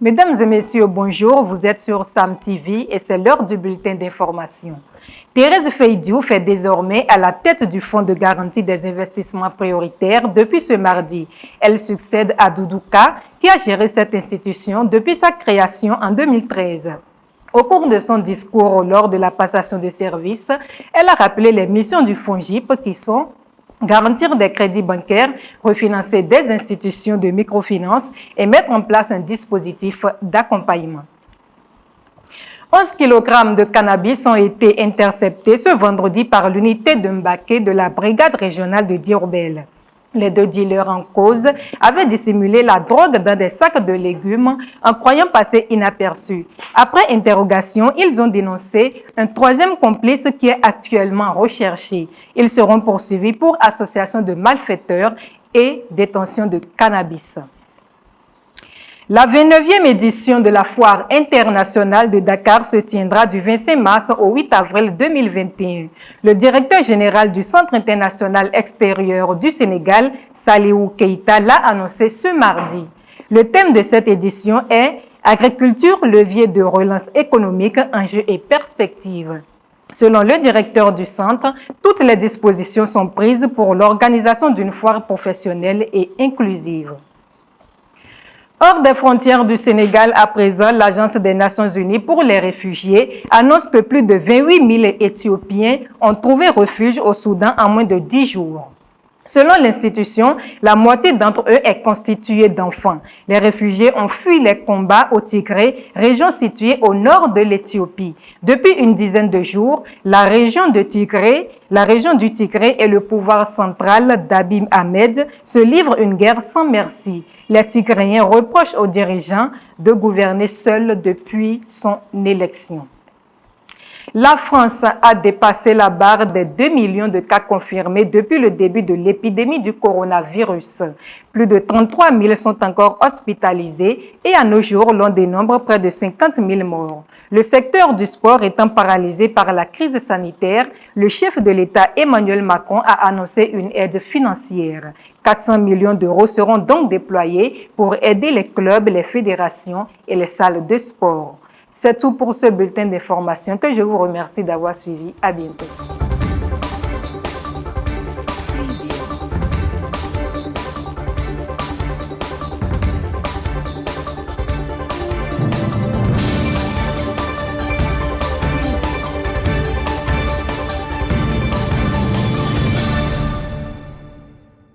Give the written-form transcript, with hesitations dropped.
Mesdames et messieurs, bonjour, vous êtes sur Sam TV et c'est l'heure du bulletin d'information. Thérèse Faye Diouf est désormais à la tête du Fonds de garantie des investissements prioritaires depuis ce mardi. Elle succède à Doudou Ka, qui a géré cette institution depuis sa création en 2013. Au cours de son discours lors de la passation de service, elle a rappelé les missions du FONGIP qui sont garantir des crédits bancaires, refinancer des institutions de microfinance et mettre en place un dispositif d'accompagnement. 11 kg de cannabis ont été interceptés ce vendredi par l'unité de Mbaké de la brigade régionale de Diourbel. Les deux dealers en cause avaient dissimulé la drogue dans des sacs de légumes en croyant passer inaperçus. Après interrogation, ils ont dénoncé un troisième complice qui est actuellement recherché. Ils seront poursuivis pour association de malfaiteurs et détention de cannabis. La 29e édition de la Foire internationale de Dakar se tiendra du 25 mars au 8 avril 2021. Le directeur général du Centre international extérieur du Sénégal, Saliou Keïta, l'a annoncé ce mardi. Le thème de cette édition est « Agriculture, levier de relance économique, enjeux et perspectives ». Selon le directeur du centre, toutes les dispositions sont prises pour l'organisation d'une foire professionnelle et inclusive. Hors des frontières du Sénégal, à présent, l'Agence des Nations Unies pour les réfugiés annonce que plus de 28 000 Éthiopiens ont trouvé refuge au Soudan en moins de 10 jours. Selon l'institution, la moitié d'entre eux est constituée d'enfants. Les réfugiés ont fui les combats au Tigré, région située au nord de l'Éthiopie. Depuis une dizaine de jours, la région du Tigré et le pouvoir central d'Abiy Ahmed se livrent une guerre sans merci. Les Tigréens reprochent aux dirigeants de gouverner seuls depuis son élection. La France a dépassé la barre des 2 millions de cas confirmés depuis le début de l'épidémie du coronavirus. Plus de 33 000 sont encore hospitalisés et à nos jours, l'on dénombre près de 50 000 morts. Le secteur du sport étant paralysé par la crise sanitaire, le chef de l'État Emmanuel Macron a annoncé une aide financière. 400 millions d'euros seront donc déployés pour aider les clubs, les fédérations et les salles de sport. C'est tout pour ce bulletin d'information que je vous remercie d'avoir suivi. À bientôt.